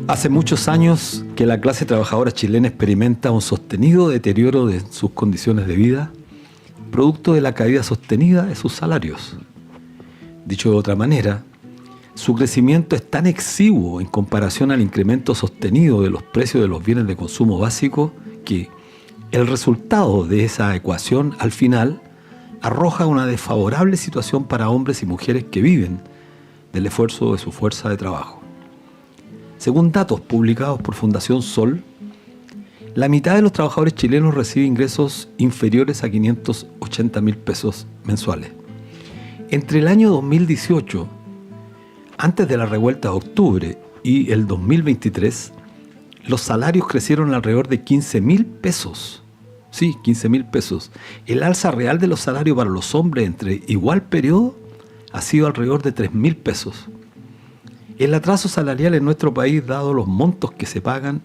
Hace muchos años que la clase trabajadora chilena experimenta un sostenido deterioro de sus condiciones de vida, producto de la caída sostenida de sus salarios. Dicho de otra manera, su crecimiento es tan exiguo en comparación al incremento sostenido de los precios de los bienes de consumo básico que el resultado de esa ecuación al final arroja una desfavorable situación para hombres y mujeres que viven del esfuerzo de su fuerza de trabajo. Según datos publicados por Fundación Sol, la mitad de los trabajadores chilenos recibe ingresos inferiores a 580.000 pesos mensuales. Entre el año 2018, antes de la revuelta de octubre, y el 2023, los salarios crecieron alrededor de 15.000 pesos. Sí, 15.000 pesos. El alza real de los salarios para los hombres entre igual periodo ha sido alrededor de 3.000 pesos. El atraso salarial en nuestro país, dado los montos que se pagan,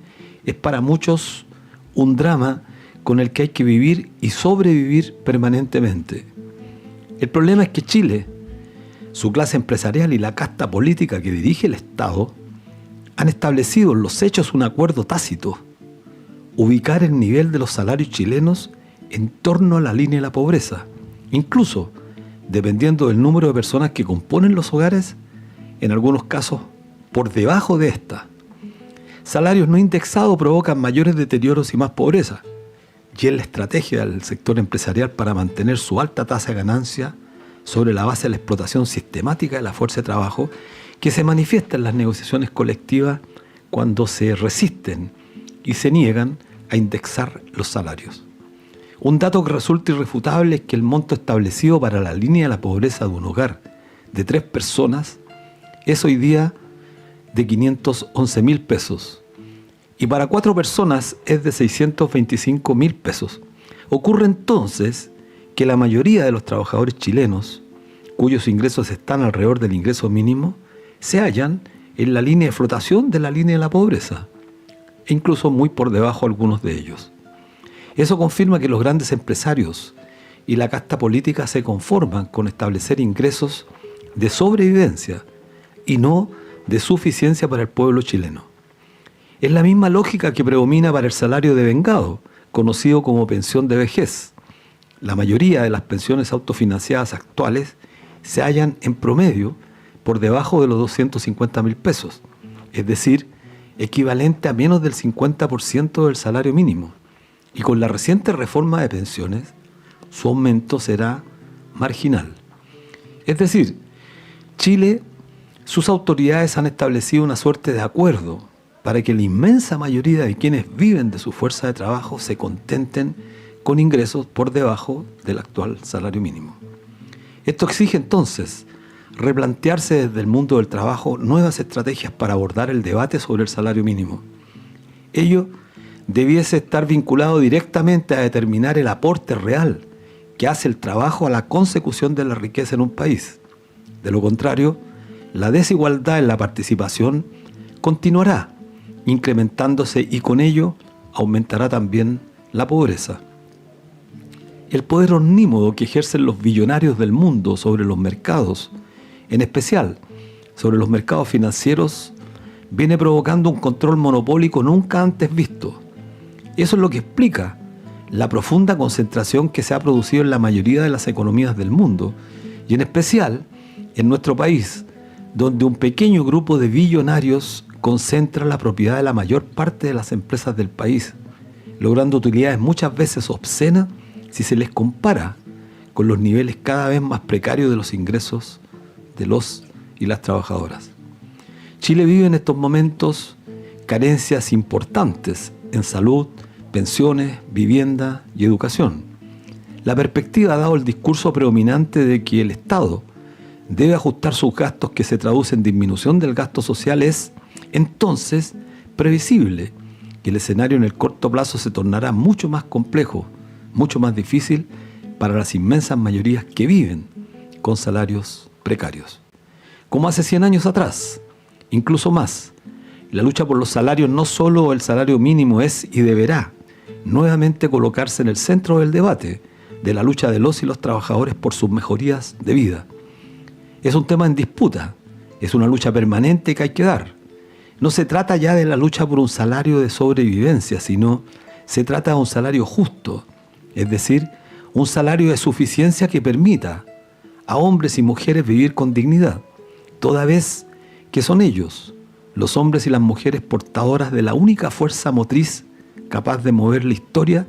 es para muchos un drama con el que hay que vivir y sobrevivir permanentemente. El problema es que Chile, su clase empresarial y la casta política que dirige el Estado han establecido en los hechos un acuerdo tácito: ubicar el nivel de los salarios chilenos en torno a la línea de la pobreza, incluso dependiendo del número de personas que componen los hogares, en algunos casos por debajo de esta. Salarios no indexados provocan mayores deterioros y más pobreza, y es la estrategia del sector empresarial para mantener su alta tasa de ganancia sobre la base de la explotación sistemática de la fuerza de trabajo, que se manifiesta en las negociaciones colectivas cuando se resisten y se niegan a indexar los salarios. Un dato que resulta irrefutable es que el monto establecido para la línea de la pobreza de un hogar de 3 personas es hoy día de 511.000 pesos y para 4 personas es de 625.000 pesos. Ocurre entonces que la mayoría de los trabajadores chilenos, cuyos ingresos están alrededor del ingreso mínimo, se hallan en la línea de flotación de la línea de la pobreza, e incluso muy por debajo algunos de ellos. Eso confirma que los grandes empresarios y la casta política se conforman con establecer ingresos de sobrevivencia y no de suficiencia para el pueblo chileno. Es la misma lógica que predomina para el salario devengado, conocido como pensión de vejez. La mayoría de las pensiones autofinanciadas actuales se hallan en promedio por debajo de los 250.000 pesos, es decir, equivalente a menos del 50% del salario mínimo. Y con la reciente reforma de pensiones, su aumento será marginal. Es decir, Chile, sus autoridades han establecido una suerte de acuerdo para que la inmensa mayoría de quienes viven de su fuerza de trabajo se contenten con ingresos por debajo del actual salario mínimo. Esto exige entonces replantearse desde el mundo del trabajo nuevas estrategias para abordar el debate sobre el salario mínimo. Ello debiese estar vinculado directamente a determinar el aporte real que hace el trabajo a la consecución de la riqueza en un país. De lo contrario, la desigualdad en la participación continuará incrementándose y con ello aumentará también la pobreza. El poder omnímodo que ejercen los billonarios del mundo sobre los mercados, en especial sobre los mercados financieros, viene provocando un control monopólico nunca antes visto. Eso es lo que explica la profunda concentración que se ha producido en la mayoría de las economías del mundo, y en especial en nuestro país, donde un pequeño grupo de billonarios concentra la propiedad de la mayor parte de las empresas del país, logrando utilidades muchas veces obscenas si se les compara con los niveles cada vez más precarios de los ingresos de los y las trabajadoras. Chile vive en estos momentos carencias importantes en salud, pensiones, vivienda y educación. La perspectiva, dado el discurso predominante de que el Estado debe ajustar sus gastos que se traducen en disminución del gasto social, es entonces previsible que el escenario en el corto plazo se tornará mucho más complejo, mucho más difícil para las inmensas mayorías que viven con salarios precarios. Como hace 100 años atrás, incluso más, la lucha por los salarios, no solo el salario mínimo, es y deberá nuevamente colocarse en el centro del debate de la lucha de los y los trabajadores por sus mejorías de vida. Es un tema en disputa, es una lucha permanente que hay que dar. No se trata ya de la lucha por un salario de sobrevivencia, sino se trata de un salario justo, es decir, un salario de suficiencia que permita a hombres y mujeres vivir con dignidad, toda vez que son ellos, los hombres y las mujeres, portadoras de la única fuerza motriz capaz de mover la historia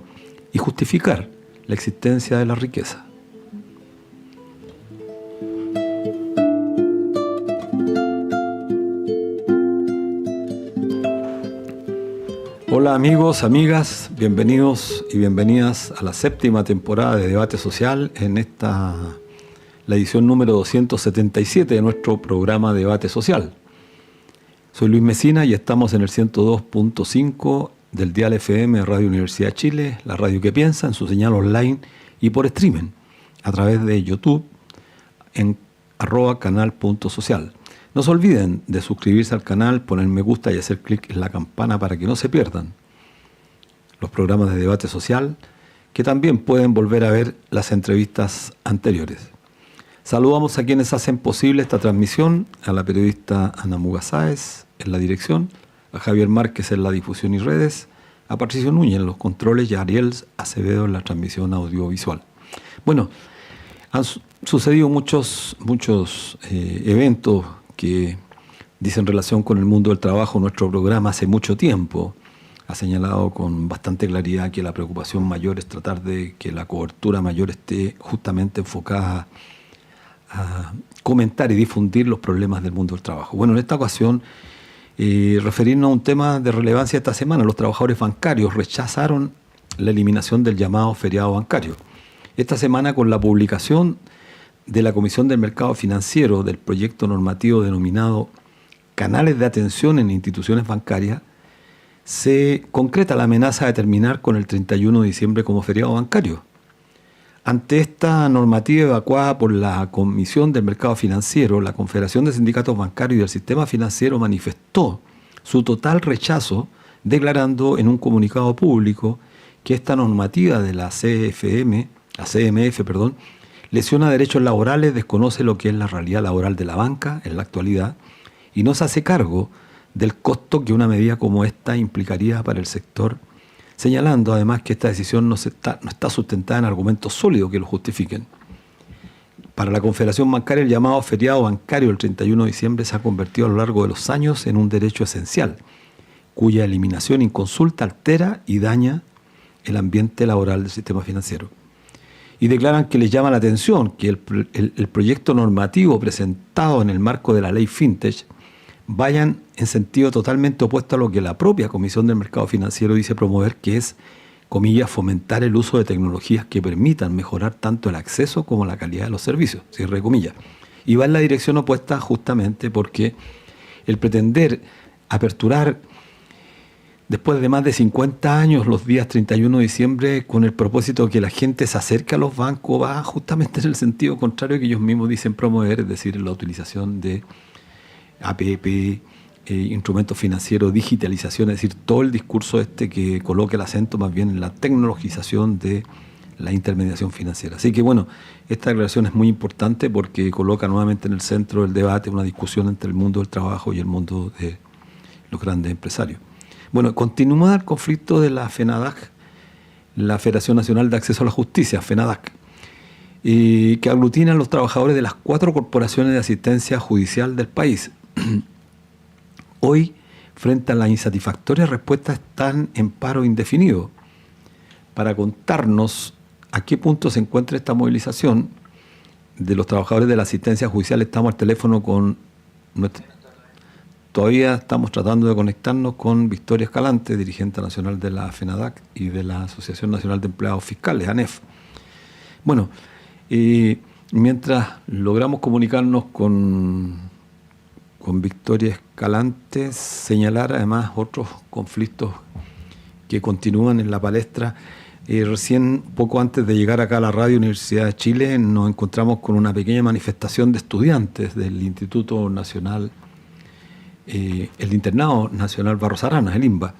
y justificar la existencia de la riqueza. Hola amigos, amigas, bienvenidos y bienvenidas a la 7ª temporada de Debate Social, la edición número 277 de nuestro programa Debate Social. Soy Luis Mesina y estamos en el 102.5 del dial FM de Radio Universidad de Chile, la radio que piensa, en su señal online y por streaming, a través de YouTube en @canal.social. No se olviden de suscribirse al canal, poner me gusta y hacer clic en la campana para que no se pierdan los programas de Debate Social, que también pueden volver a ver las entrevistas anteriores. Saludamos a quienes hacen posible esta transmisión, a la periodista Ana Muga Sáez en la dirección, a Javier Márquez en la difusión y redes, a Patricio Núñez en los controles y a Ariel Acevedo en la transmisión audiovisual. Bueno, han sucedido muchos eventos que dicen relación con el mundo del trabajo. Nuestro programa hace mucho tiempo ha señalado con bastante claridad que la preocupación mayor es tratar de que la cobertura mayor esté justamente enfocada a comentar y difundir los problemas del mundo del trabajo. Bueno, en esta ocasión, referirnos a un tema de relevancia esta semana. Los trabajadores bancarios rechazaron la eliminación del llamado feriado bancario. Esta semana, con la publicación de la Comisión del Mercado Financiero del proyecto normativo denominado Canales de Atención en Instituciones Bancarias, se concreta la amenaza de terminar con el 31 de diciembre como feriado bancario. Ante esta normativa evacuada por la Comisión del Mercado Financiero, la Confederación de Sindicatos Bancarios y del Sistema Financiero manifestó su total rechazo, declarando en un comunicado público que esta normativa de la CMF, lesiona derechos laborales, desconoce lo que es la realidad laboral de la banca en la actualidad y no se hace cargo del costo que una medida como esta implicaría para el sector, señalando además que esta decisión no está sustentada en argumentos sólidos que lo justifiquen. Para la Confederación Bancaria, el llamado feriado bancario del 31 de diciembre se ha convertido a lo largo de los años en un derecho esencial, cuya eliminación inconsulta altera y daña el ambiente laboral del sistema financiero. Y declaran que les llama la atención que el proyecto normativo presentado en el marco de la ley Fintech vayan en sentido totalmente opuesto a lo que la propia Comisión del Mercado Financiero dice promover, que es, comillas, fomentar el uso de tecnologías que permitan mejorar tanto el acceso como la calidad de los servicios, cierre comillas. Y va en la dirección opuesta justamente porque el pretender aperturar después de más de 50 años, los días 31 de diciembre, con el propósito de que la gente se acerque a los bancos, va justamente en el sentido contrario que ellos mismos dicen promover, es decir, la utilización de APP, instrumentos financieros, digitalización, es decir, todo el discurso que coloca el acento más bien en la tecnologización de la intermediación financiera. Así que bueno, esta declaración es muy importante porque coloca nuevamente en el centro del debate una discusión entre el mundo del trabajo y el mundo de los grandes empresarios. Bueno, continúa el conflicto de la FENADAC, la Federación Nacional de Acceso a la Justicia, FENADAC, que aglutina a los trabajadores de las 4 corporaciones de asistencia judicial del país. Hoy, frente a la insatisfactoria respuesta, están en paro indefinido. Para contarnos a qué punto se encuentra esta movilización de los trabajadores de la asistencia judicial, estamos al teléfono con Todavía estamos tratando de conectarnos con Victoria Escalante, dirigente nacional de la FENADAC y de la Asociación Nacional de Empleados Fiscales, ANEF. Bueno, mientras logramos comunicarnos con Victoria Escalante, señalar además otros conflictos que continúan en la palestra. Recién, poco antes de llegar acá a la Radio Universidad de Chile, nos encontramos con una pequeña manifestación de estudiantes del Instituto Nacional, el Internado Nacional Barros Aranas, el INBA,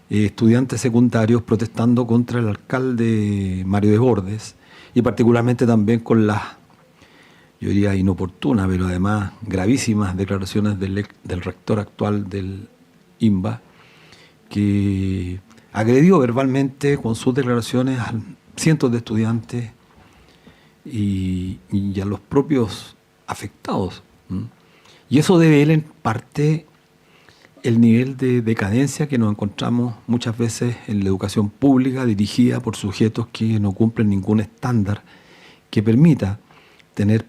estudiantes secundarios protestando contra el alcalde Mario Desbordes y particularmente también con las, yo diría inoportunas, pero además gravísimas declaraciones del rector actual del INBA, que agredió verbalmente con sus declaraciones a cientos de estudiantes y a los propios afectados. Y eso debe en parte el nivel de decadencia que nos encontramos muchas veces en la educación pública dirigida por sujetos que no cumplen ningún estándar que permita tener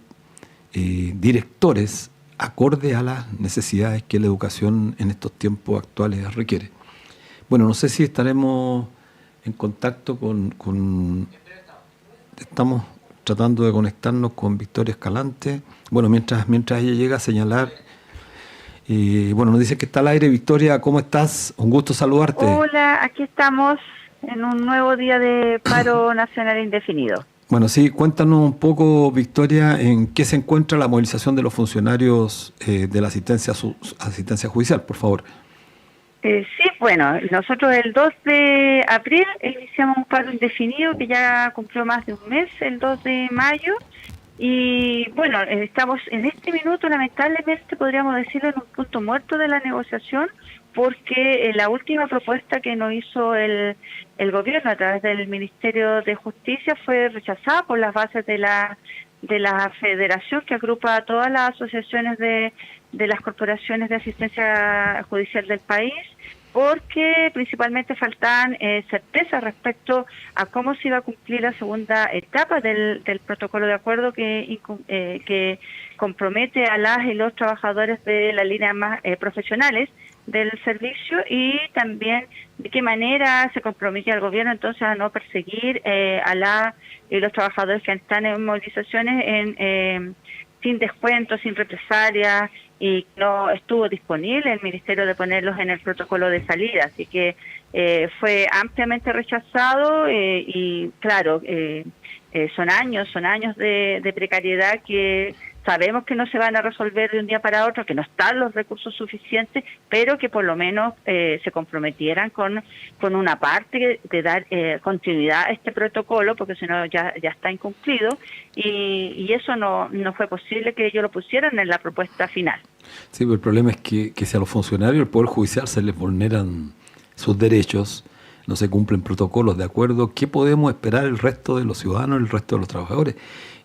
directores acorde a las necesidades que la educación en estos tiempos actuales requiere. Bueno, no sé si estaremos en contacto estamos tratando de conectarnos con Victoria Escalante. Bueno, mientras ella llega a señalar, bueno, nos dice que está al aire. Victoria, ¿cómo estás? Un gusto saludarte. Hola, aquí estamos en un nuevo día de paro nacional indefinido. Bueno, sí, cuéntanos un poco, Victoria, en qué se encuentra la movilización de los funcionarios de la asistencia judicial, por favor. Sí, bueno, nosotros el 2 de abril iniciamos un paro indefinido que ya cumplió más de un mes, el 2 de mayo, y bueno, estamos en este minuto, lamentablemente podríamos decirlo, en un punto muerto de la negociación, porque la última propuesta que nos hizo el gobierno a través del Ministerio de Justicia fue rechazada por las bases de la federación que agrupa a todas las asociaciones de las corporaciones de asistencia judicial del país, porque principalmente faltaban certezas respecto a cómo se iba a cumplir la segunda etapa del protocolo de acuerdo que compromete a las y los trabajadores de la línea más profesionales del servicio, y también de qué manera se compromete al gobierno entonces a no perseguir a las y los trabajadores que están en movilizaciones sin descuentos, sin represalias, y no estuvo disponible el Ministerio de ponerlos en el protocolo de salida, así que fue ampliamente rechazado y claro, son años de precariedad que sabemos que no se van a resolver de un día para otro, que no están los recursos suficientes, pero que por lo menos se comprometieran con una parte de dar continuidad a este protocolo, porque si no ya está incumplido, y eso no fue posible que ellos lo pusieran en la propuesta final. Sí, pero el problema es que si a los funcionarios del Poder Judicial se les vulneran sus derechos, no se cumplen protocolos de acuerdo, ¿qué podemos esperar el resto de los ciudadanos, el resto de los trabajadores?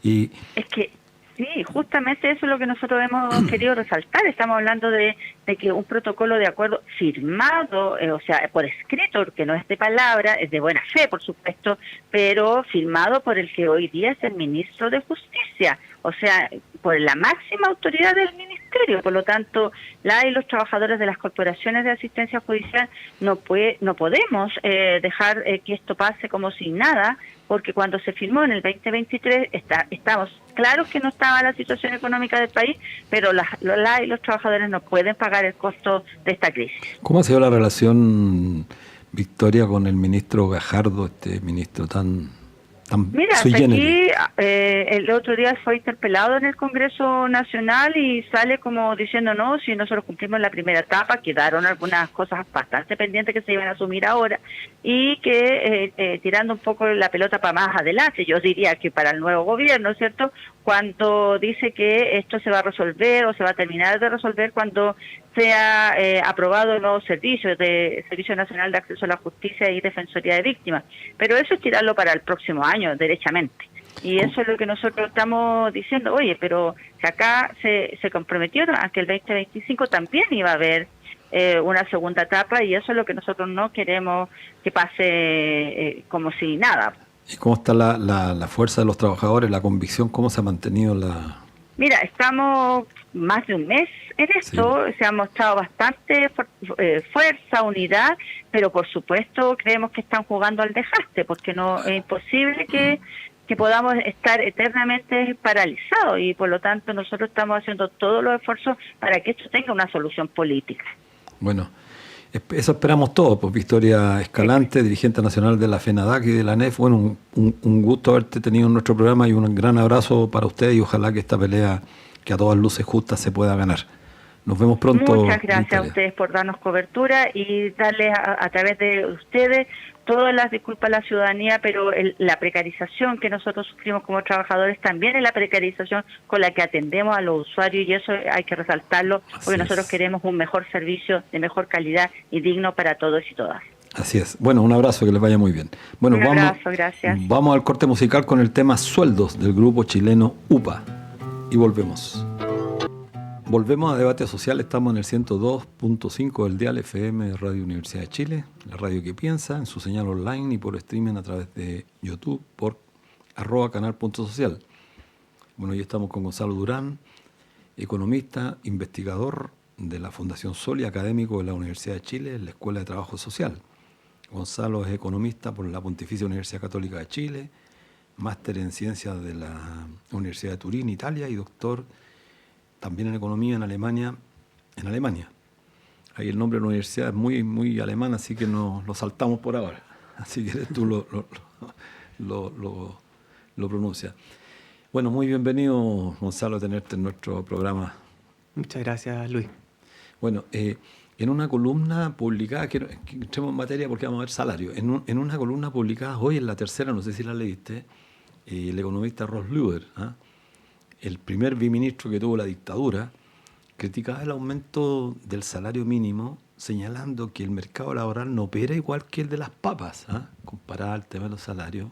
Y es que sí, justamente eso es lo que nosotros hemos querido resaltar. Estamos hablando de que un protocolo de acuerdo firmado, o sea, por escrito, que no es de palabra, es de buena fe, por supuesto, pero firmado por el que hoy día es el ministro de Justicia, o sea, por la máxima autoridad del ministerio. Por lo tanto, y los trabajadores de las corporaciones de asistencia judicial no podemos dejar que esto pase como si nada, porque cuando se firmó en el 2023 estamos claros que no estaba la situación económica del país, pero y los trabajadores no pueden pagar el costo de esta crisis. ¿Cómo ha sido la relación, Victoria, con el ministro Gajardo, este ministro tan Mira, sui generis? aquí el otro día fue interpelado en el Congreso Nacional y sale como diciendo, no, si nosotros cumplimos la primera etapa, quedaron algunas cosas bastante pendientes que se iban a asumir ahora, y que tirando un poco la pelota para más adelante, yo diría que para el nuevo gobierno, ¿cierto?, cuando dice que esto se va a resolver o se va a terminar de resolver cuando sea aprobado el nuevo Servicio Nacional de Acceso a la Justicia y Defensoría de Víctimas. Pero eso es tirarlo para el próximo año, derechamente. Y eso es lo que nosotros estamos diciendo, oye, pero si acá se comprometieron a que el 2025 también iba a haber una segunda etapa, y eso es lo que nosotros no queremos que pase como si nada. ¿Y cómo está la fuerza de los trabajadores, la convicción, cómo se ha mantenido la...? Mira, estamos más de un mes en esto, sí. Se ha mostrado bastante fuerza, unidad, pero por supuesto creemos que están jugando al dejaste, porque no es imposible que podamos estar eternamente paralizados, y por lo tanto nosotros estamos haciendo todos los esfuerzos para que esto tenga una solución política. Bueno, eso esperamos todos, pues Victoria Escalante, dirigente nacional de la FENADAC y de la ANEF. Bueno, un gusto haberte tenido en nuestro programa y un gran abrazo para usted, y ojalá que esta pelea, que a todas luces justas, se pueda ganar. Nos vemos pronto. Muchas gracias a ustedes por darnos cobertura y darles a través de ustedes todas las disculpas a la ciudadanía, pero la precarización que nosotros sufrimos como trabajadores también es la precarización con la que atendemos a los usuarios, y eso hay que resaltarlo, porque nosotros queremos un mejor servicio de mejor calidad y digno para todos y todas. Así es. Bueno, un abrazo, que les vaya muy bien. Bueno, un abrazo, gracias. Vamos al corte musical con el tema Sueldos del grupo chileno UPA y volvemos. Volvemos a Debate Social, estamos en el 102.5 del dial FM de Radio Universidad de Chile, la radio que piensa, en su señal online y por streaming a través de YouTube por @canal.social. Bueno, hoy estamos con Gonzalo Durán, economista, investigador de la Fundación Sol y académico de la Universidad de Chile, en la Escuela de Trabajo Social. Gonzalo es economista por la Pontificia Universidad Católica de Chile, máster en Ciencias de la Universidad de Turín, Italia, y doctor también en Economía en Alemania. Ahí el nombre de la universidad es muy, muy alemán, así que no lo saltamos por ahora. Así que tú lo pronuncias. Bueno, muy bienvenido, Gonzalo, a tenerte en nuestro programa. Muchas gracias, Luis. Bueno, en una columna publicada, que entremos en materia porque vamos a ver salario, en una columna publicada hoy en La Tercera, no sé si la leíste, el economista Rolf Lueder, el primer viceministro que tuvo la dictadura, criticaba el aumento del salario mínimo, señalando que el mercado laboral no opera igual que el de las papas, comparado al tema de los salarios.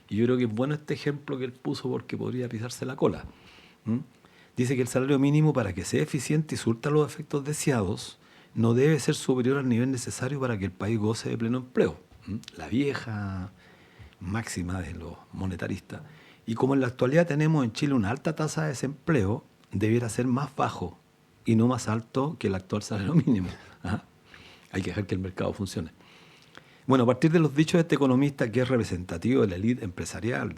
Y yo creo que es bueno este ejemplo que él puso porque podría pisarse la cola. Dice que el salario mínimo, para que sea eficiente y surta los efectos deseados, no debe ser superior al nivel necesario para que el país goce de pleno empleo. La vieja máxima de los monetaristas. Y como en la actualidad tenemos en Chile una alta tasa de desempleo, debiera ser más bajo y no más alto que el actual salario mínimo. Hay que dejar que el mercado funcione. Bueno, a partir de los dichos de este economista, que es representativo de la élite empresarial,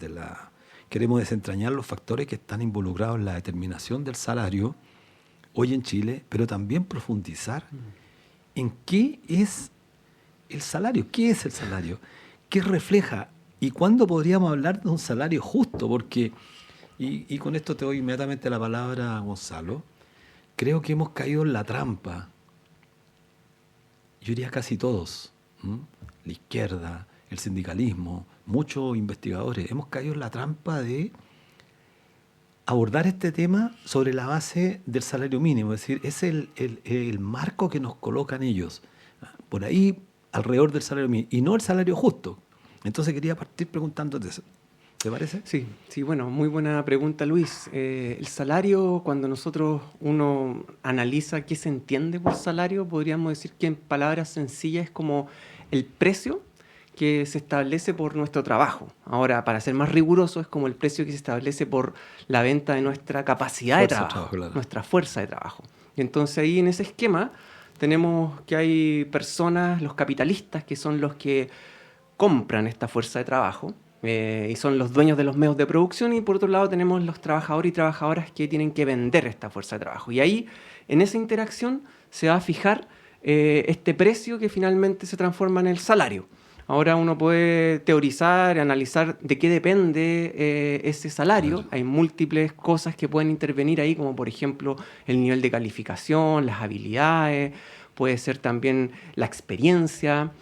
queremos desentrañar los factores que están involucrados en la determinación del salario hoy en Chile, pero también profundizar en qué es el salario, qué es el salario, qué refleja y cuándo podríamos hablar de un salario justo, porque, y con esto te doy inmediatamente la palabra a Gonzalo, creo que hemos caído en la trampa, yo diría casi todos, la izquierda, el sindicalismo, muchos investigadores, hemos caído en la trampa de abordar este tema sobre la base del salario mínimo, es decir, es el marco que nos colocan ellos, por ahí alrededor del salario mínimo, y no el salario justo. Entonces quería partir preguntándote eso. ¿Te parece? Sí, bueno, muy buena pregunta, Luis. El salario, cuando uno analiza qué se entiende por salario, podríamos decir que en palabras sencillas es como el precio que se establece por nuestro trabajo. Ahora, para ser más riguroso, es como el precio que se establece por la venta de nuestra capacidad de trabajo, claro, nuestra fuerza de trabajo. Y entonces ahí en ese esquema tenemos que hay personas, los capitalistas, que son los que compran esta fuerza de trabajo y son los dueños de los medios de producción, y por otro lado tenemos los trabajadores y trabajadoras que tienen que vender esta fuerza de trabajo. Y ahí, en esa interacción, se va a fijar este precio que finalmente se transforma en el salario. Ahora uno puede teorizar, analizar de qué depende ese salario. Hay múltiples cosas que pueden intervenir ahí, como por ejemplo el nivel de calificación, las habilidades, puede ser también la experiencia,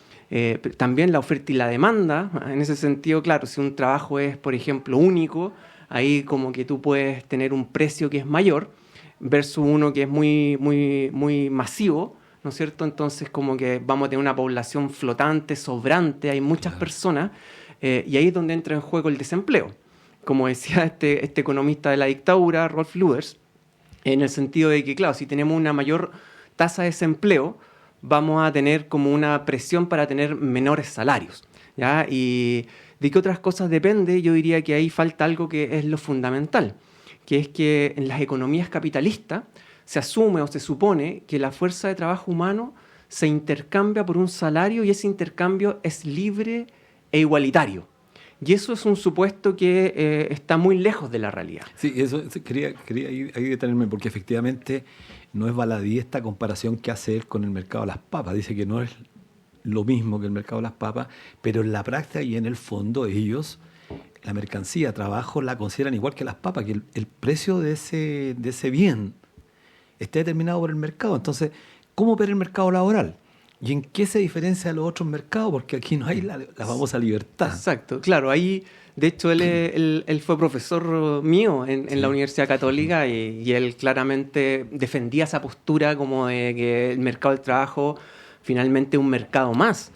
también la oferta y la demanda. En ese sentido, claro, si un trabajo es, por ejemplo, único, ahí como que tú puedes tener un precio que es mayor versus uno que es muy masivo, ¿no es cierto? Entonces como que vamos a tener una población flotante, sobrante, hay muchas personas, y ahí es donde entra en juego el desempleo. Como decía este economista de la dictadura, Rolf Lueder, en el sentido de que, claro, si tenemos una mayor tasa de desempleo, vamos a tener como una presión para tener menores salarios, ¿ya? Y de qué otras cosas depende, yo diría que ahí falta algo que es lo fundamental, que es que en las economías capitalistas se asume o se supone que la fuerza de trabajo humano se intercambia por un salario y ese intercambio es libre e igualitario. Y eso es un supuesto que está muy lejos de la realidad. Sí, eso quería ahí detenerme, porque efectivamente no es baladí esta comparación que hace él con el mercado de las papas. Dice que no es lo mismo que el mercado de las papas, pero en la práctica y en el fondo ellos, la mercancía, trabajo, la consideran igual que las papas, que el precio de ese bien está determinado por el mercado. Entonces, ¿cómo opera el mercado laboral? ¿Y en qué se diferencia de los otros mercados? Porque aquí no hay la famosa libertad. Exacto, claro, ahí, de hecho, él fue profesor mío en la Universidad Católica y él claramente defendía esa postura como de que el mercado del trabajo finalmente es un mercado más.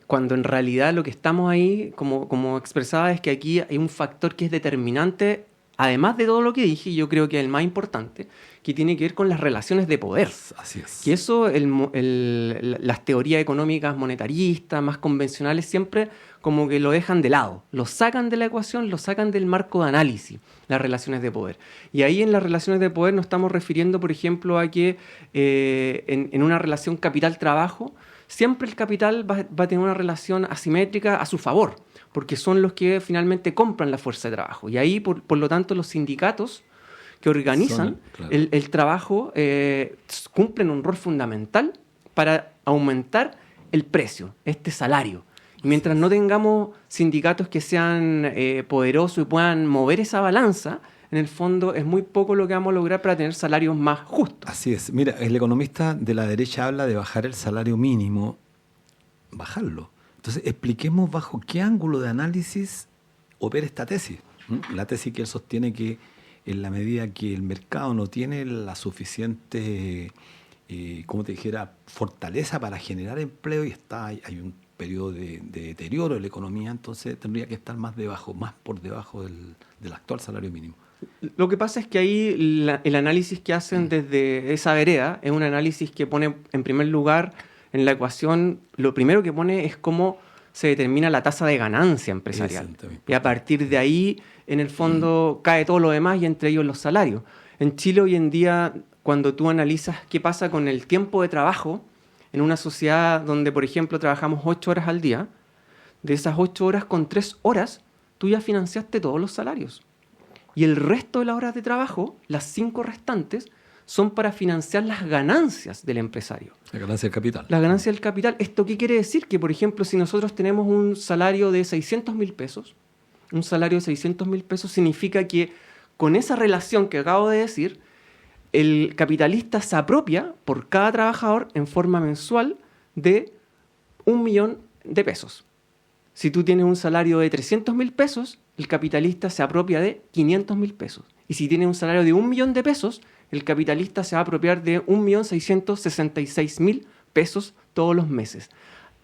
Cuando en realidad lo que estamos ahí, como expresaba, es que aquí hay un factor que es determinante, además de todo lo que dije, yo creo que es el más importante, que tiene que ver con las relaciones de poder. Así es. Que eso, las teorías económicas monetaristas, más convencionales, siempre como que lo dejan de lado, lo sacan de la ecuación, lo sacan del marco de análisis, las relaciones de poder. Y ahí en las relaciones de poder nos estamos refiriendo, por ejemplo, a que en una relación capital-trabajo, siempre el capital va a tener una relación asimétrica a su favor, porque son los que finalmente compran la fuerza de trabajo. Y ahí, por lo tanto, los sindicatos que organizan el trabajo cumplen un rol fundamental para aumentar el precio, este salario. Y mientras no tengamos sindicatos que sean poderosos y puedan mover esa balanza, en el fondo es muy poco lo que vamos a lograr para tener salarios más justos. Así es. Mira, el economista de la derecha habla de bajar el salario mínimo, bajarlo. Entonces, expliquemos bajo qué ángulo de análisis opera esta tesis. La tesis que él sostiene que en la medida que el mercado no tiene la suficiente, como te dijera, fortaleza para generar empleo y hay un periodo de deterioro de la economía, entonces tendría que estar más por debajo del actual salario mínimo. Lo que pasa es que ahí el análisis que hacen desde esa vereda es un análisis que pone en primer lugar en la ecuación, lo primero que pone es cómo se determina la tasa de ganancia empresarial. Y a partir de ahí, en el fondo, cae todo lo demás y entre ellos los salarios. En Chile hoy en día, cuando tú analizas qué pasa con el tiempo de trabajo, en una sociedad donde, por ejemplo, trabajamos 8 horas al día, de esas 8 horas con 3 horas, tú ya financiaste todos los salarios. Y el resto de las horas de trabajo, las 5 restantes, son para financiar las ganancias del empresario. La ganancia del capital. La ganancia del capital. ¿Esto qué quiere decir? Que, por ejemplo, si nosotros tenemos un salario de 600.000 pesos, un salario de 600.000 pesos significa que con esa relación que acabo de decir, el capitalista se apropia por cada trabajador en forma mensual de 1 millón de pesos. Si tú tienes un salario de 300.000 pesos, el capitalista se apropia de 500.000 pesos. Y si tienes un salario de 1 millón de pesos, el capitalista se va a apropiar de 1.666.000 pesos todos los meses.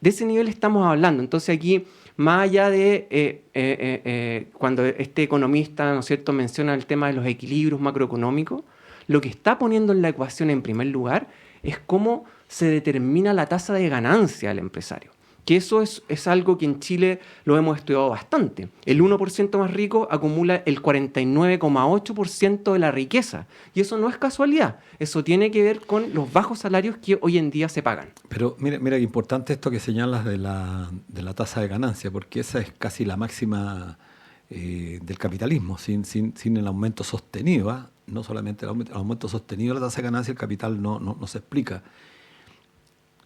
De ese nivel estamos hablando. Entonces aquí, más allá de cuando este economista, ¿no es cierto?, menciona el tema de los equilibrios macroeconómicos, lo que está poniendo en la ecuación en primer lugar es cómo se determina la tasa de ganancia del empresario. Que eso es algo que en Chile lo hemos estudiado bastante. El 1% más rico acumula el 49,8% de la riqueza. Y eso no es casualidad. Eso tiene que ver con los bajos salarios que hoy en día se pagan. Pero mira qué importante esto que señalas de la tasa de ganancia, porque esa es casi la máxima del capitalismo. Sin el aumento sostenido, no solamente el aumento sostenido de la tasa de ganancia, el capital no se explica.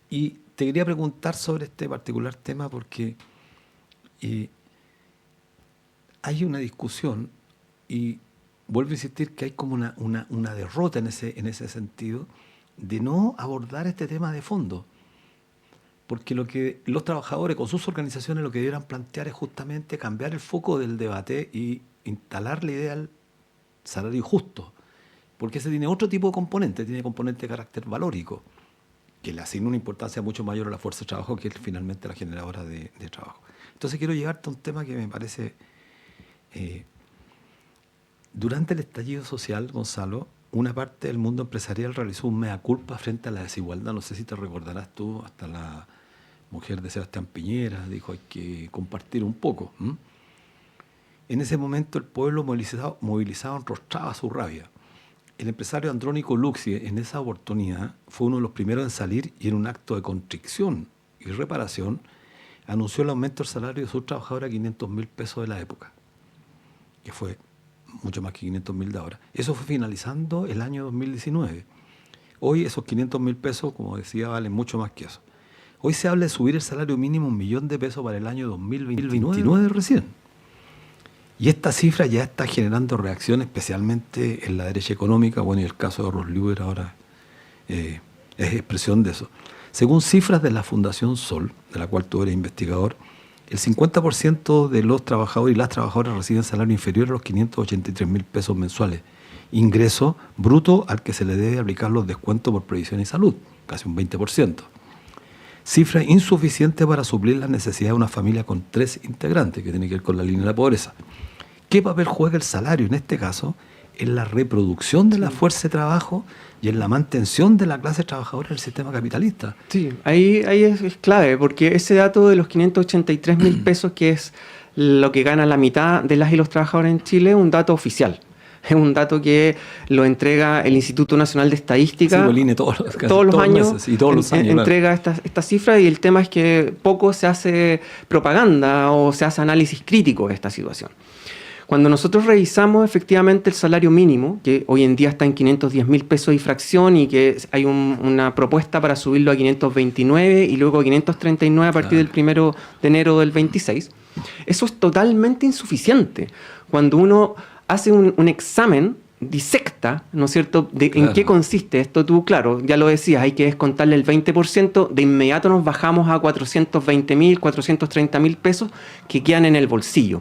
Y te quería preguntar sobre este particular tema porque hay una discusión y vuelvo a insistir que hay como una derrota en ese sentido de no abordar este tema de fondo. Porque lo que los trabajadores con sus organizaciones lo que debieran plantear es justamente cambiar el foco del debate y instalar la idea del salario justo. Porque ese tiene otro tipo de componente, tiene componente de carácter valórico, que le asigna una importancia mucho mayor a la fuerza de trabajo, que es finalmente la generadora de trabajo. Entonces quiero llevarte a un tema que me parece... durante el estallido social, Gonzalo, una parte del mundo empresarial realizó un mea culpa frente a la desigualdad. No sé si te recordarás tú, hasta la mujer de Sebastián Piñera dijo hay que compartir un poco. En ese momento el pueblo movilizado enrostraba su rabia. El empresario Andrónico Luxi, en esa oportunidad, fue uno de los primeros en salir y en un acto de contrición y reparación anunció el aumento del salario de sus trabajadores a 500.000 pesos de la época, que fue mucho más que 500.000 de ahora. Eso fue finalizando el año 2019. Hoy esos 500.000 pesos, como decía, valen mucho más que eso. Hoy se habla de subir el salario mínimo 1 millón de pesos para el año 2029 recién. Y esta cifra ya está generando reacciones, especialmente en la derecha económica. Bueno, y el caso de Rosluer ahora es expresión de eso. Según cifras de la Fundación Sol, de la cual tú eres investigador, el 50% de los trabajadores y las trabajadoras reciben salario inferior a los 583.000 pesos mensuales, ingreso bruto al que se le debe aplicar los descuentos por previsión y salud, casi un 20%. Cifra insuficiente para suplir las necesidades de una familia con 3 integrantes, que tiene que ver con la línea de la pobreza. ¿Qué papel juega el salario en este caso? En la reproducción de la fuerza de trabajo y en la mantención de la clase trabajadora del sistema capitalista. Sí, ahí es clave, porque ese dato de los 583.000 pesos, que es lo que gana la mitad de las y los trabajadores en Chile, es un dato oficial. Es un dato que lo entrega el Instituto Nacional de Estadística. Sí, el INE todos los años, meses, y todos los años entrega esta cifra, y el tema es que poco se hace propaganda o se hace análisis crítico de esta situación. Cuando nosotros revisamos efectivamente el salario mínimo, que hoy en día está en 510.000 pesos y fracción, y que hay una propuesta para subirlo a 529 y luego a 539 a partir del 1 de enero del 26, eso es totalmente insuficiente. Cuando uno hace un examen, disecta, ¿no es cierto?, en qué consiste esto. Tú, claro, ya lo decías, hay que descontarle el 20%, de inmediato nos bajamos a 420.000, 430.000 pesos que quedan en el bolsillo.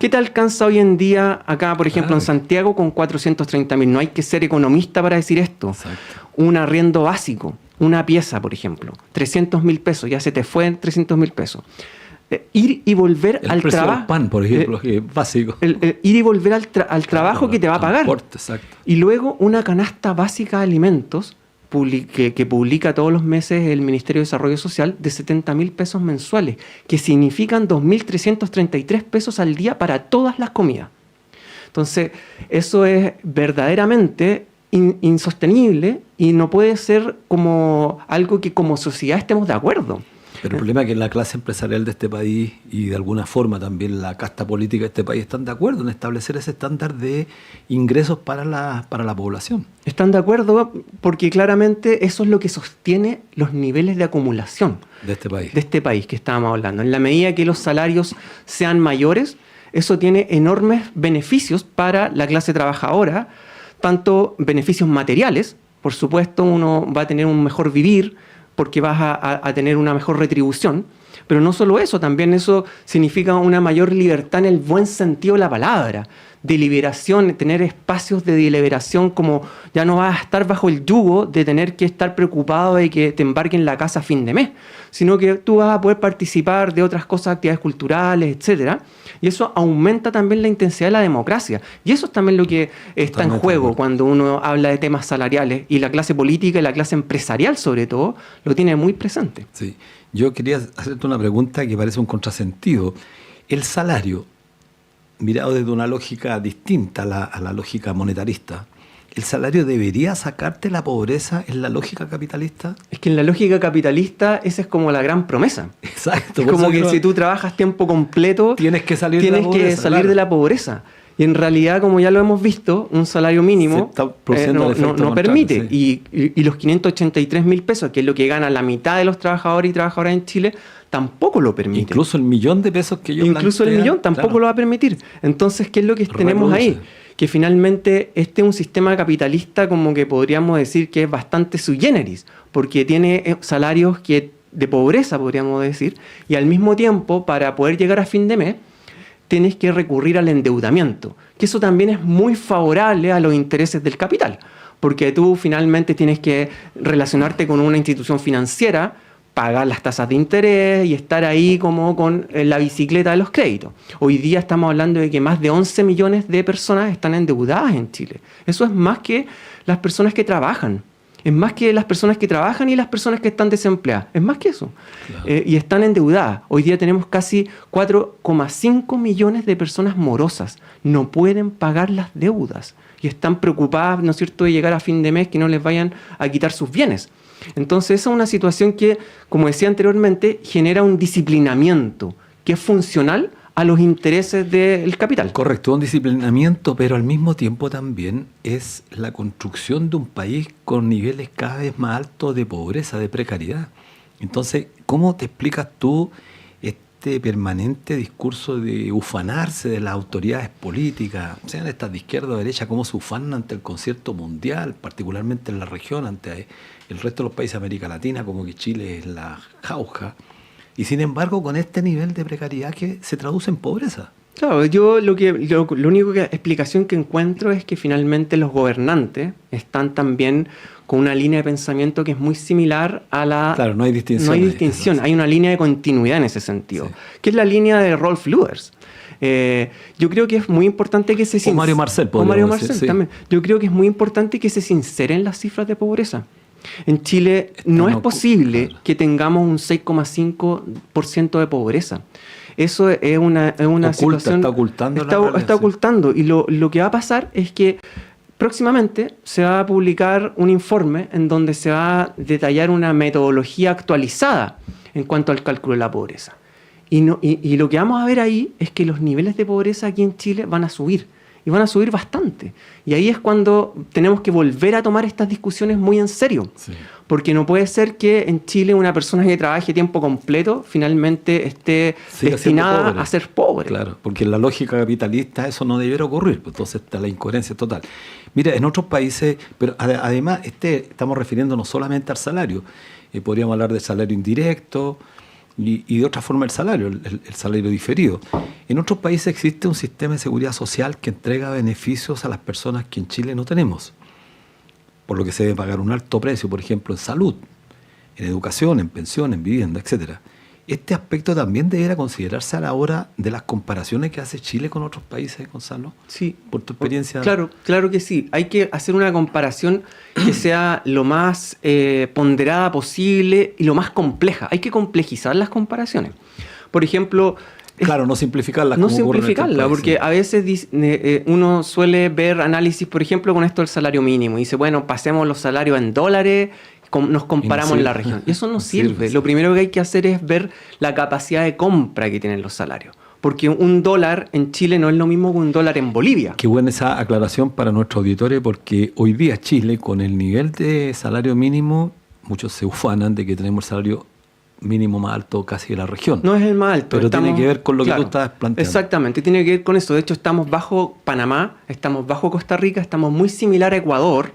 ¿Qué te alcanza hoy en día acá, por ejemplo, en Santiago con 430.000? No hay que ser economista para decir esto. Exacto. Un arriendo básico, una pieza, por ejemplo, 300.000 pesos, ya se te fue 300.000 pesos. Ir y volver al trabajo. El pan, por ejemplo, que es básico. Ir y volver al trabajo que te va a pagar. Exacto. Y luego una canasta básica de alimentos que publica todos los meses el Ministerio de Desarrollo Social, de 70.000 pesos mensuales, que significan 2.333 pesos al día para todas las comidas. Entonces, eso es verdaderamente insostenible y no puede ser como algo que como sociedad estemos de acuerdo. Pero el problema es que la clase empresarial de este país y de alguna forma también la casta política de este país están de acuerdo en establecer ese estándar de ingresos para la población. Están de acuerdo porque claramente eso es lo que sostiene los niveles de acumulación de este país. De este país que estábamos hablando. En la medida que los salarios sean mayores, eso tiene enormes beneficios para la clase trabajadora, tanto beneficios materiales, por supuesto uno va a tener un mejor vivir, porque vas a tener una mejor retribución. Pero no solo eso, también eso significa una mayor libertad en el buen sentido de la palabra, de liberación, tener espacios de deliberación, como ya no vas a estar bajo el yugo de tener que estar preocupado de que te embarquen la casa a fin de mes, sino que tú vas a poder participar de otras cosas, actividades culturales, etcétera. Y eso aumenta también la intensidad de la democracia. Y eso es también lo que está en juego cuando uno habla de temas salariales. Y la clase política y la clase empresarial, sobre todo, lo tiene muy presente. Sí. Yo quería hacerte una pregunta que parece un contrasentido. El salario, mirado desde una lógica distinta a la lógica monetarista, ¿el salario debería sacarte la pobreza en la lógica capitalista? Es que en la lógica capitalista esa es como la gran promesa. Exacto. Es como que si tú trabajas tiempo completo, tienes que salir de la pobreza. Y en realidad, como ya lo hemos visto, un salario mínimo no permite. Sí. Y los 583.000 pesos, que es lo que gana la mitad de los trabajadores y trabajadoras en Chile, tampoco lo permite. Incluso el millón de pesos que ellos Incluso el millón tampoco lo va a permitir. Entonces, ¿qué es lo que tenemos ahí? Que finalmente este es un sistema capitalista como que podríamos decir que es bastante sui generis, porque tiene salarios de pobreza, podríamos decir, y al mismo tiempo, para poder llegar a fin de mes, tienes que recurrir al endeudamiento, que eso también es muy favorable a los intereses del capital, porque tú finalmente tienes que relacionarte con una institución financiera, pagar las tasas de interés y estar ahí como con la bicicleta de los créditos. Hoy día estamos hablando de que más de 11 millones de personas están endeudadas en Chile. Eso es más que las personas que trabajan. Es más que las personas que trabajan y las personas que están desempleadas. Es más que eso. Claro. Y están endeudadas. Hoy día tenemos casi 4,5 millones de personas morosas. No pueden pagar las deudas. Y están preocupadas, ¿no es cierto?, de llegar a fin de mes, que no les vayan a quitar sus bienes. Entonces, esa es una situación que, como decía anteriormente, genera un disciplinamiento que es funcional a los intereses del capital. Correcto, un disciplinamiento, pero al mismo tiempo también es la construcción de un país con niveles cada vez más altos de pobreza, de precariedad. Entonces, ¿cómo te explicas tú este permanente discurso de ufanarse de las autoridades políticas, sean estas de izquierda o derecha, cómo se ufanan ante el concierto mundial, particularmente en la región, ante el resto de los países de América Latina, como que Chile es la jauja, y sin embargo con este nivel de precariedad que se traduce en pobreza. Claro, yo lo único explicación que encuentro es que finalmente los gobernantes están también con una línea de pensamiento que es muy similar a la... Claro, no hay distinción. No hay distinción, hay una línea de continuidad en ese sentido, sí, que es la línea de Rolf Luthers. Yo creo que es muy importante que se... O Mario Marcel, sí, también. Yo creo que es muy importante que se sinceren las cifras de pobreza. En Chile no es posible que tengamos un 6,5% de pobreza. Eso es una situación... Está ocultando. Está ocultando. Y lo que va a pasar es que próximamente se va a publicar un informe en donde se va a detallar una metodología actualizada en cuanto al cálculo de la pobreza. Y lo que vamos a ver ahí es que los niveles de pobreza aquí en Chile van a subir. Y van a subir bastante. Y ahí es cuando tenemos que volver a tomar estas discusiones muy en serio. Sí. Porque no puede ser que en Chile una persona que trabaje tiempo completo finalmente esté destinada a ser pobre. Claro, porque en la lógica capitalista eso no debiera ocurrir. Entonces está la incoherencia total. Mira, en otros países, pero además estamos refiriéndonos solamente al salario. Podríamos hablar del salario indirecto, y de otra forma el salario, el salario diferido. En otros países existe un sistema de seguridad social que entrega beneficios a las personas que en Chile no tenemos, por lo que se debe pagar un alto precio, por ejemplo, en salud, en educación, en pensión, en vivienda, etc. Este aspecto también debería considerarse a la hora de las comparaciones que hace Chile con otros países, Gonzalo. Sí. Por tu experiencia. Claro que sí. Hay que hacer una comparación que sea lo más ponderada posible y lo más compleja. Hay que complejizar las comparaciones. Por ejemplo... Claro, no simplificarlas. No simplificarlas, porque a veces uno suele ver análisis, por ejemplo, con esto del salario mínimo. Y dice, bueno, pasemos los salarios en dólares... nos comparamos en la región. Y eso no sirve. Lo primero que hay que hacer es ver la capacidad de compra que tienen los salarios. Porque $1 en Chile no es lo mismo que $1 en Bolivia. Qué buena esa aclaración para nuestros auditores, porque hoy día Chile, con el nivel de salario mínimo, muchos se ufanan de que tenemos el salario mínimo más alto casi de la región. No es el más alto. Pero tiene que ver con lo que tú estás planteando. Exactamente, tiene que ver con eso. De hecho, estamos bajo Panamá, estamos bajo Costa Rica, estamos muy similar a Ecuador.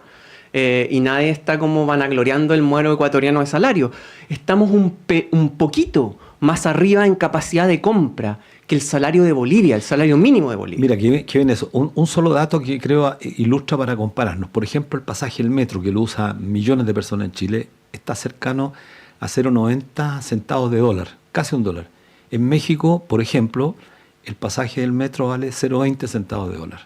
Y nadie está como vanagloriando el modelo ecuatoriano de salario. Estamos un poquito más arriba en capacidad de compra que el salario de Bolivia, el salario mínimo de Bolivia. Mira, que viene eso. Un solo dato que creo ilustra para compararnos. Por ejemplo, el pasaje del metro, que lo usa millones de personas en Chile, está cercano a 0,90 centavos de dólar, casi $1. En México, por ejemplo, el pasaje del metro vale 0,20 centavos de dólar.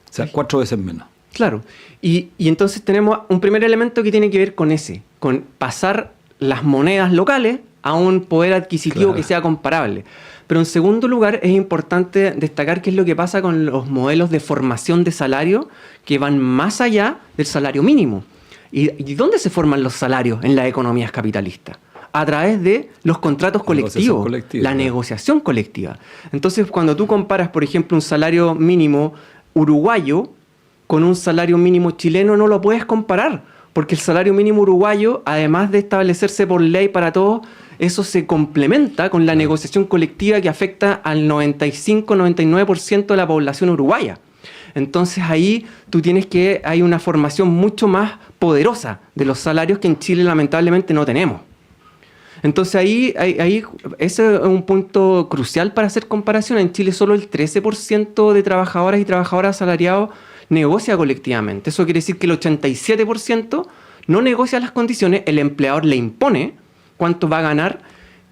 O sea, 4 veces menos. Claro, y entonces tenemos un primer elemento que tiene que ver con pasar las monedas locales a un poder adquisitivo que sea comparable. Pero en segundo lugar es importante destacar qué es lo que pasa con los modelos de formación de salario que van más allá del salario mínimo. ¿Y dónde se forman los salarios en las economías capitalistas? A través de los contratos colectivos, la negociación colectiva. Entonces, cuando tú comparas, por ejemplo, un salario mínimo uruguayo con un salario mínimo chileno, no lo puedes comparar, porque el salario mínimo uruguayo, además de establecerse por ley para todos, eso se complementa con la negociación colectiva que afecta al 95-99% de la población uruguaya. Entonces ahí hay una formación mucho más poderosa de los salarios que en Chile lamentablemente no tenemos. Entonces ahí ese es un punto crucial para hacer comparación. En Chile solo el 13% de trabajadoras y trabajadores asalariados negocia colectivamente. Eso quiere decir que el 87% no negocia las condiciones, el empleador le impone cuánto va a ganar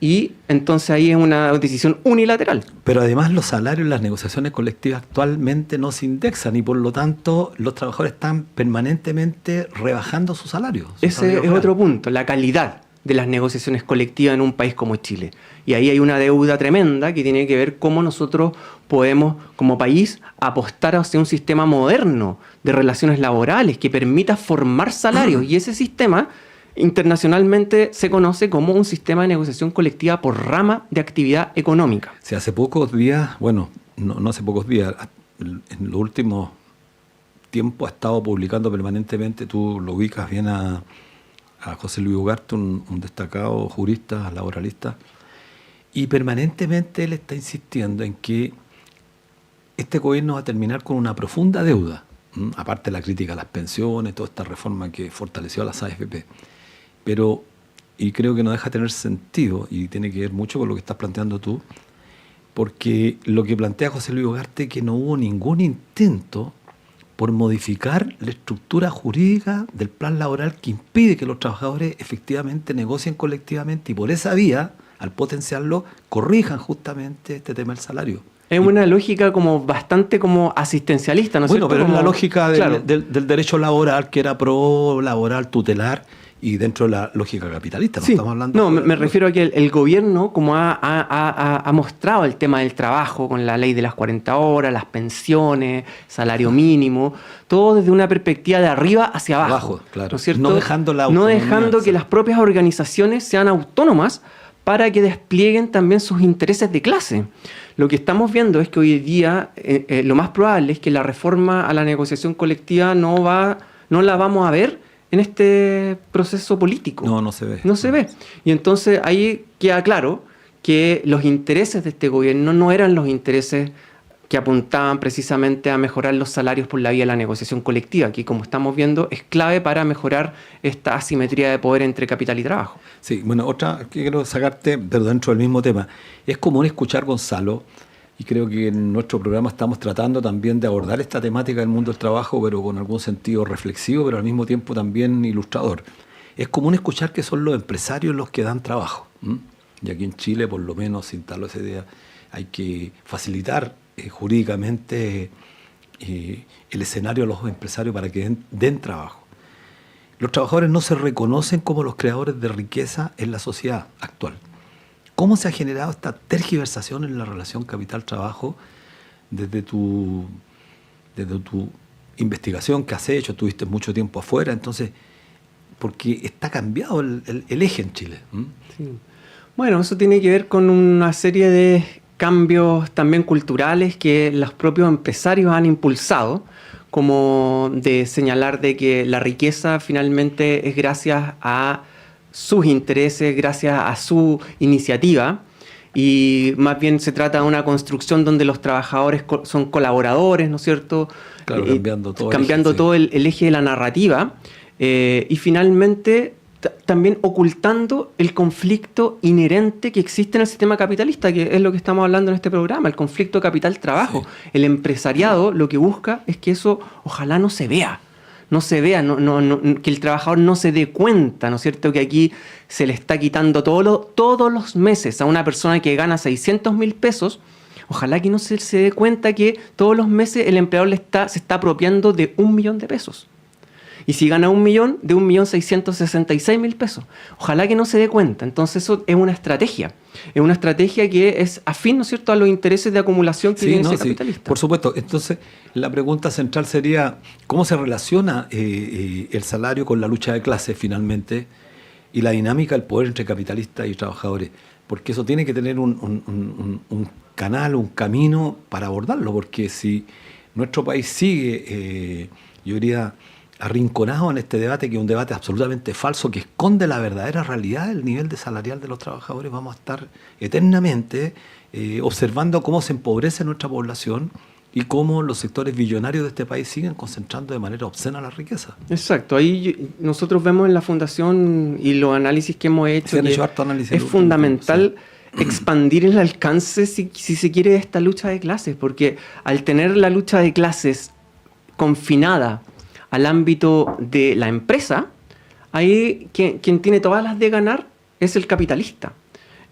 y entonces ahí es una decisión unilateral. Pero además los salarios en las negociaciones colectivas actualmente no se indexan y por lo tanto los trabajadores están permanentemente rebajando sus salarios. Ese es otro punto, la calidad de las negociaciones colectivas en un país como Chile. Y ahí hay una deuda tremenda que tiene que ver cómo nosotros podemos, como país, apostar hacia un sistema moderno de relaciones laborales que permita formar salarios. Y ese sistema internacionalmente se conoce como un sistema de negociación colectiva por rama de actividad económica. Sí, hace pocos días, bueno, no hace pocos días, en los últimos tiempos ha estado publicando permanentemente, tú lo ubicas bien a José Luis Ugarte, un destacado jurista, laboralista, Y permanentemente él está insistiendo en que este gobierno va a terminar con una profunda deuda, aparte de la crítica a las pensiones, toda esta reforma que fortaleció a las AFP. Pero, y creo que no deja de tener sentido, y tiene que ver mucho con lo que estás planteando tú, porque lo que plantea José Luis Ugarte es que no hubo ningún intento por modificar la estructura jurídica del plan laboral que impide que los trabajadores efectivamente negocien colectivamente y por esa vía, al potenciarlo, corrijan justamente este tema del salario. Es una lógica como bastante como asistencialista, ¿no es cierto? Bueno, pero como, es la lógica claro, del derecho laboral, que era pro laboral, tutelar, y dentro de la lógica capitalista. No sí, estamos hablando. No, me refiero a que el gobierno, como ha mostrado el tema del trabajo con la ley de las 40 horas, las pensiones, salario mínimo, todo desde una perspectiva de arriba hacia abajo. Claro. ¿No es cierto? No dejando que las propias organizaciones sean autónomas para que desplieguen también sus intereses de clase. Lo que estamos viendo es que hoy día lo más probable es que la reforma a la negociación colectiva no la vamos a ver en este proceso político. No se ve. No se ve. Y entonces ahí queda claro que los intereses de este gobierno no eran los intereses que apuntaban precisamente a mejorar los salarios por la vía de la negociación colectiva, que como estamos viendo es clave para mejorar esta asimetría de poder entre capital y trabajo. Sí, bueno, otra que quiero sacarte, pero dentro del mismo tema. Es común escuchar, Gonzalo, y creo que en nuestro programa estamos tratando también de abordar esta temática del mundo del trabajo, pero con algún sentido reflexivo, pero al mismo tiempo también ilustrador. Es común escuchar que son los empresarios los que dan trabajo. Y aquí en Chile, por lo menos, sin tal esa idea, hay que facilitar jurídicamente el escenario a los empresarios para que den trabajo. Los trabajadores no se reconocen como los creadores de riqueza en la sociedad actual. ¿Cómo se ha generado esta tergiversación en la relación capital-trabajo desde tu investigación que has hecho? Tuviste mucho tiempo afuera, entonces, porque está cambiado el eje en Chile. Sí. Bueno, eso tiene que ver con una serie de cambios también culturales que los propios empresarios han impulsado, como de señalar de que la riqueza finalmente es gracias a sus intereses, gracias a su iniciativa, y más bien se trata de una construcción donde los trabajadores son colaboradores, ¿no es cierto? Claro, cambiando todo el eje de la narrativa, y finalmente también ocultando el conflicto inherente que existe en el sistema capitalista, que es lo que estamos hablando en este programa, el conflicto capital-trabajo. Sí. El empresariado lo que busca es que eso ojalá no se vea, que el trabajador no se dé cuenta, ¿no es cierto?, que aquí se le está quitando todos los meses a una persona que gana 600.000 pesos, ojalá que no se dé cuenta que todos los meses el empleador se está apropiando de 1 millón de pesos. Y si gana 1 millón, de 1.666.000 pesos. Ojalá que no se dé cuenta. Entonces eso es una estrategia. Es una estrategia que es afín, ¿no es cierto?, a los intereses de acumulación que tiene ese capitalista. Por supuesto. Entonces la pregunta central sería, ¿cómo se relaciona el salario con la lucha de clases finalmente y la dinámica del poder entre capitalistas y trabajadores? Porque eso tiene que tener un canal, un camino para abordarlo. Porque si nuestro país sigue, yo diría, arrinconado en este debate, que es un debate absolutamente falso, que esconde la verdadera realidad del nivel de salarial de los trabajadores, vamos a estar eternamente observando cómo se empobrece nuestra población y cómo los sectores billonarios de este país siguen concentrando de manera obscena la riqueza. Exacto, ahí nosotros vemos en la Fundación y los análisis que hemos hecho, es fundamental expandir el alcance, si se quiere, de esta lucha de clases, porque al tener la lucha de clases confinada al ámbito de la empresa, ahí quien tiene todas las de ganar es el capitalista.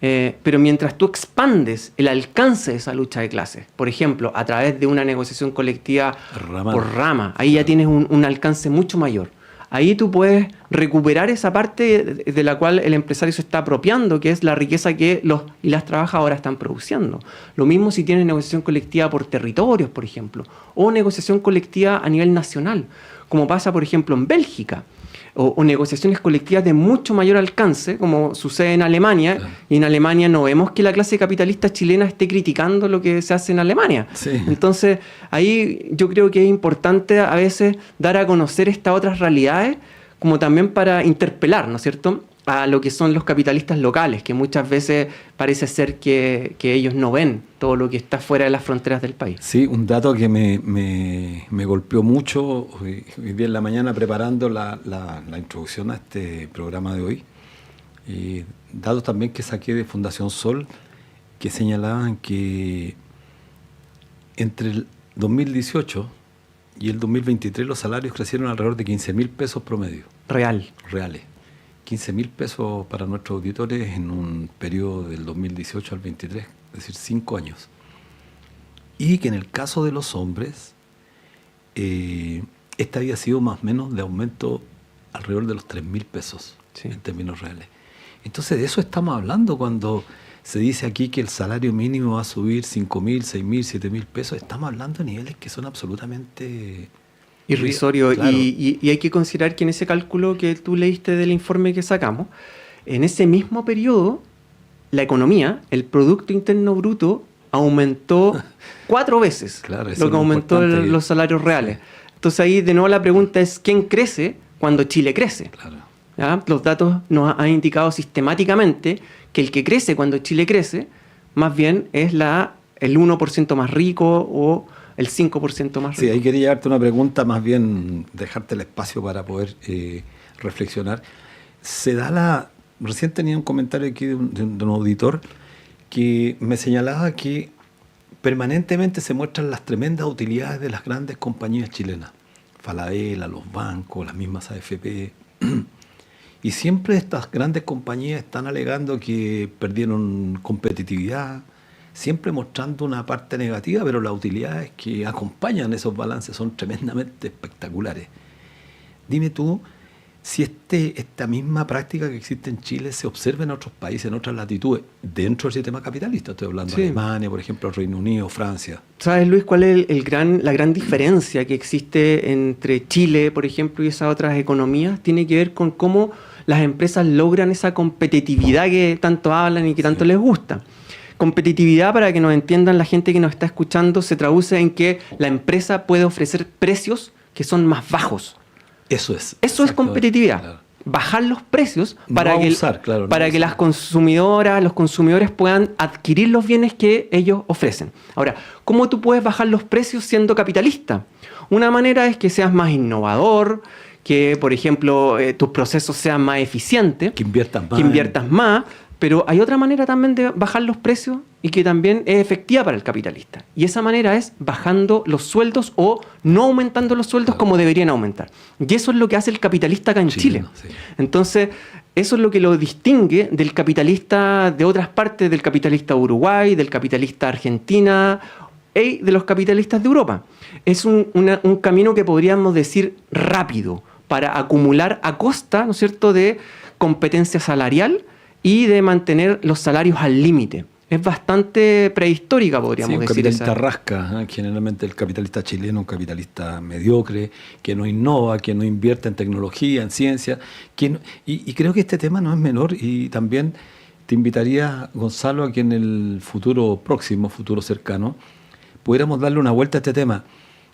Pero mientras tú expandes el alcance de esa lucha de clases, por ejemplo, a través de una negociación colectiva por rama, ahí ya tienes un alcance mucho mayor. Ahí tú puedes recuperar esa parte de la cual el empresario se está apropiando, que es la riqueza que los y las trabajadoras están produciendo. Lo mismo si tienes negociación colectiva por territorios, por ejemplo, o negociación colectiva a nivel nacional, como pasa, por ejemplo, en Bélgica, o negociaciones colectivas de mucho mayor alcance, como sucede en Alemania, claro. Y en Alemania no vemos que la clase capitalista chilena esté criticando lo que se hace en Alemania. Sí. Entonces, ahí yo creo que es importante a veces dar a conocer estas otras realidades, como también para interpelar, ¿no es cierto?, a lo que son los capitalistas locales, que muchas veces parece ser que ellos no ven todo lo que está fuera de las fronteras del país. Sí, un dato que me golpeó mucho hoy día en la mañana preparando la introducción a este programa de hoy. Datos también que saqué de Fundación Sol, que señalaban que entre el 2018 y el 2023 los salarios crecieron alrededor de 15.000 pesos promedio. Reales. 15.000 pesos para nuestros auditores en un periodo del 2018 al 23, es decir, 5 años. Y que en el caso de los hombres, esta había sido más o menos de aumento alrededor de los 3.000 pesos en términos reales. Entonces de eso estamos hablando cuando se dice aquí que el salario mínimo va a subir 5.000, 6.000, 7.000 pesos. Estamos hablando de niveles que son absolutamente irrisorio. Claro. Y hay que considerar que en ese cálculo que tú leíste del informe que sacamos, en ese mismo periodo, la economía, el Producto Interno Bruto, aumentó 4 veces lo que aumentó los salarios reales. Sí. Entonces ahí de nuevo la pregunta es, ¿quién crece cuando Chile crece? Claro. ¿Ya? Los datos nos han indicado sistemáticamente que el que crece cuando Chile crece, más bien es el 1% más rico o el 5% más rico. Sí, ahí quería llevarte una pregunta, más bien dejarte el espacio para poder reflexionar. Recién tenía un comentario aquí de un auditor que me señalaba que permanentemente se muestran las tremendas utilidades de las grandes compañías chilenas. Falabella, los bancos, las mismas AFP. Y siempre estas grandes compañías están alegando que perdieron competitividad, siempre mostrando una parte negativa, pero las utilidades que acompañan esos balances son tremendamente espectaculares. Dime tú si esta misma práctica que existe en Chile se observa en otros países, en otras latitudes, dentro del sistema capitalista. Estoy hablando de Alemania, por ejemplo, Reino Unido, Francia. ¿Sabes, Luis, cuál es la gran diferencia que existe entre Chile, por ejemplo, y esas otras economías? Tiene que ver con cómo las empresas logran esa competitividad que tanto hablan y que tanto les gusta. Competitividad, para que nos entiendan la gente que nos está escuchando, se traduce en que la empresa puede ofrecer precios que son más bajos. Eso es competitividad. Claro. Bajar los precios para que las consumidoras, los consumidores puedan adquirir los bienes que ellos ofrecen. Ahora, ¿cómo tú puedes bajar los precios siendo capitalista? Una manera es que seas más innovador, que, por ejemplo, tus procesos sean más eficientes, que inviertas más. Pero hay otra manera también de bajar los precios y que también es efectiva para el capitalista. Y esa manera es bajando los sueldos o no aumentando los sueldos como deberían aumentar. Y eso es lo que hace el capitalista acá en Chile. Sí. Entonces, eso es lo que lo distingue del capitalista de otras partes, del capitalista de Uruguay, del capitalista de Argentina y de los capitalistas de Europa. Es un camino que podríamos decir rápido para acumular a costa, ¿no es cierto?, de competencia salarial y de mantener los salarios al límite. Es bastante prehistórica, podríamos decir. Un capitalista rasca, generalmente el capitalista chileno, un capitalista mediocre, que no innova, que no invierte en tecnología, en ciencia. Y creo que este tema no es menor, y también te invitaría, Gonzalo, a que en el futuro próximo, futuro cercano, pudiéramos darle una vuelta a este tema.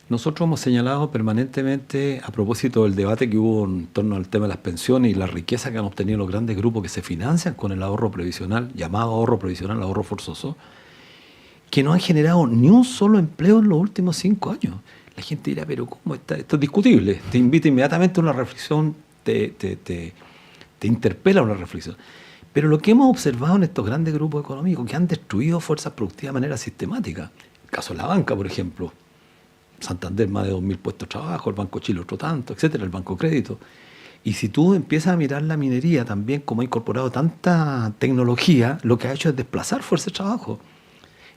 Nosotros hemos señalado permanentemente, a propósito del debate que hubo en torno al tema de las pensiones y la riqueza que han obtenido los grandes grupos que se financian con el ahorro previsional, llamado ahorro previsional, ahorro forzoso, que no han generado ni un solo empleo en los últimos 5 años. La gente dirá, pero ¿cómo está? Esto es discutible. Te invita inmediatamente a una reflexión, te interpela a una reflexión. Pero lo que hemos observado en estos grandes grupos económicos que han destruido fuerzas productivas de manera sistemática, el caso de la banca, por ejemplo, Santander más de 2.000 puestos de trabajo, el Banco Chile otro tanto, etcétera, el Banco Crédito. Y si tú empiezas a mirar la minería también, como ha incorporado tanta tecnología, lo que ha hecho es desplazar fuerza de trabajo.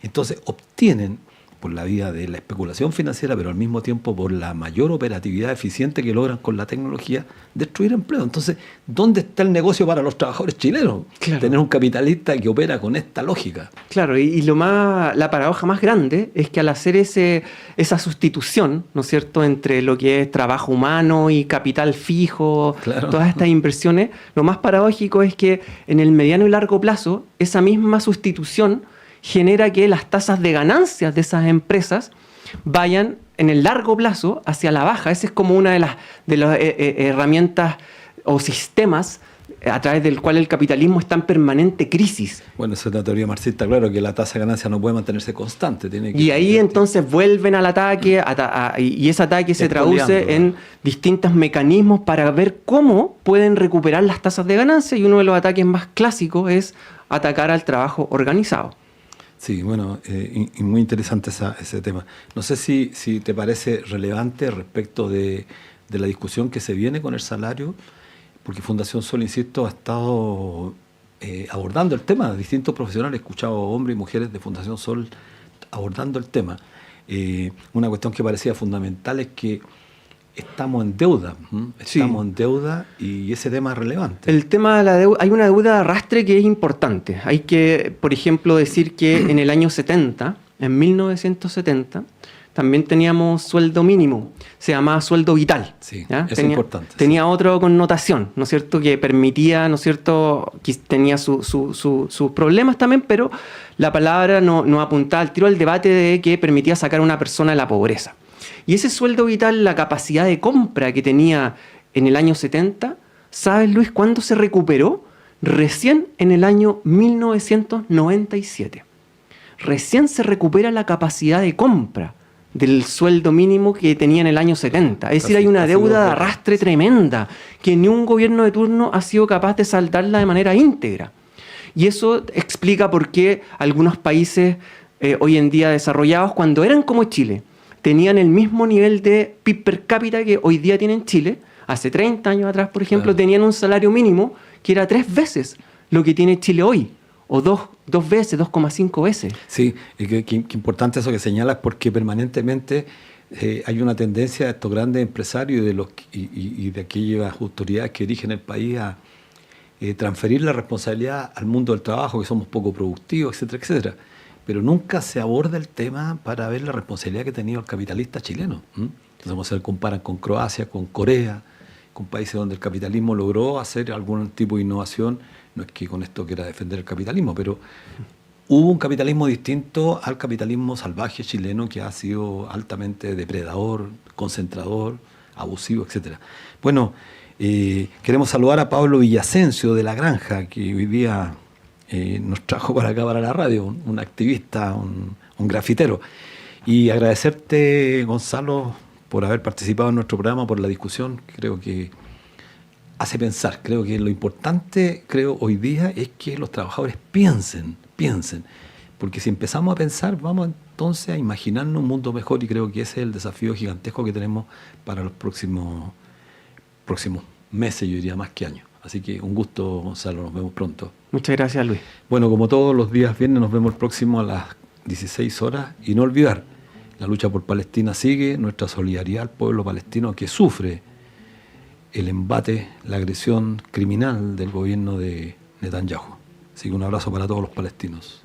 Entonces obtienen, por la vía de la especulación financiera, pero al mismo tiempo por la mayor operatividad eficiente que logran con la tecnología, destruir empleo. Entonces, ¿dónde está el negocio para los trabajadores chilenos? Claro. Tener un capitalista que opera con esta lógica. Claro, y la paradoja más grande es que al hacer esa sustitución, ¿no es cierto?, entre lo que es trabajo humano y capital fijo, claro, todas estas inversiones, lo más paradójico es que en el mediano y largo plazo, esa misma sustitución genera que las tasas de ganancias de esas empresas vayan en el largo plazo hacia la baja. Esa es como una de las herramientas o sistemas a través del cual el capitalismo está en permanente crisis. Bueno, esa es la teoría marxista, claro, que la tasa de ganancia no puede mantenerse constante. Tiene que Y ahí entonces vuelven al ataque y ese ataque se traduce en distintos mecanismos para ver cómo pueden recuperar las tasas de ganancia, y uno de los ataques más clásicos es atacar al trabajo organizado. Sí, bueno, y muy interesante ese tema. No sé si te parece relevante respecto de la discusión que se viene con el salario, porque Fundación Sol, insisto, ha estado abordando el tema. Distintos profesionales, he escuchado hombres y mujeres de Fundación Sol abordando el tema. Una cuestión que parecía fundamental es que estamos en deuda. Estamos en deuda y ese tema es relevante. El tema de la deuda, hay una deuda de arrastre que es importante. Hay que, por ejemplo, decir que en el año 70, en 1970, también teníamos sueldo mínimo, se llamaba sueldo vital. Sí, es importante. Tenía otra connotación, ¿no es cierto?, que permitía, ¿no es cierto?, que tenía sus problemas también, pero la palabra no apuntaba al tiro al debate de que permitía sacar a una persona de la pobreza. Y ese sueldo vital, la capacidad de compra que tenía en el año 70, ¿sabes, Luis, cuándo se recuperó? Recién en el año 1997. Recién se recupera la capacidad de compra del sueldo mínimo que tenía en el año 70. Es decir, hay una deuda de arrastre tremenda que ni un gobierno de turno ha sido capaz de saldarla de manera íntegra. Y eso explica por qué algunos países hoy en día desarrollados, cuando eran como Chile, tenían el mismo nivel de PIB per cápita que hoy día tiene Chile. Hace 30 años atrás, por ejemplo, tenían un salario mínimo que era 3 veces lo que tiene Chile hoy, o 2 veces, 2,5 veces. Sí, qué importante eso que señalas, porque permanentemente hay una tendencia de estos grandes empresarios y de aquellas autoridades que dirigen el país a transferir la responsabilidad al mundo del trabajo, que somos poco productivos, etcétera, etcétera. Pero nunca se aborda el tema para ver la responsabilidad que ha tenido el capitalista chileno. Entonces se comparan con Croacia, con Corea, con países donde el capitalismo logró hacer algún tipo de innovación. No es que con esto quiera defender el capitalismo, pero hubo un capitalismo distinto al capitalismo salvaje chileno, que ha sido altamente depredador, concentrador, abusivo, etcétera. Bueno, queremos saludar a Pablo Villasencio de La Granja, que hoy día nos trajo para acá, para la radio, un activista, un grafitero. Y agradecerte, Gonzalo, por haber participado en nuestro programa, por la discusión. Creo que hace pensar. Creo que lo importante, hoy día, es que los trabajadores piensen. Porque si empezamos a pensar, vamos entonces a imaginarnos un mundo mejor, y creo que ese es el desafío gigantesco que tenemos para los próximos meses, yo diría más que años. Así que un gusto, Gonzalo, nos vemos pronto. Muchas gracias, Luis. Bueno, como todos los días viernes, nos vemos el próximo a las 16 horas. Y no olvidar, la lucha por Palestina sigue, nuestra solidaridad al pueblo palestino que sufre el embate, la agresión criminal del gobierno de Netanyahu. Así que un abrazo para todos los palestinos.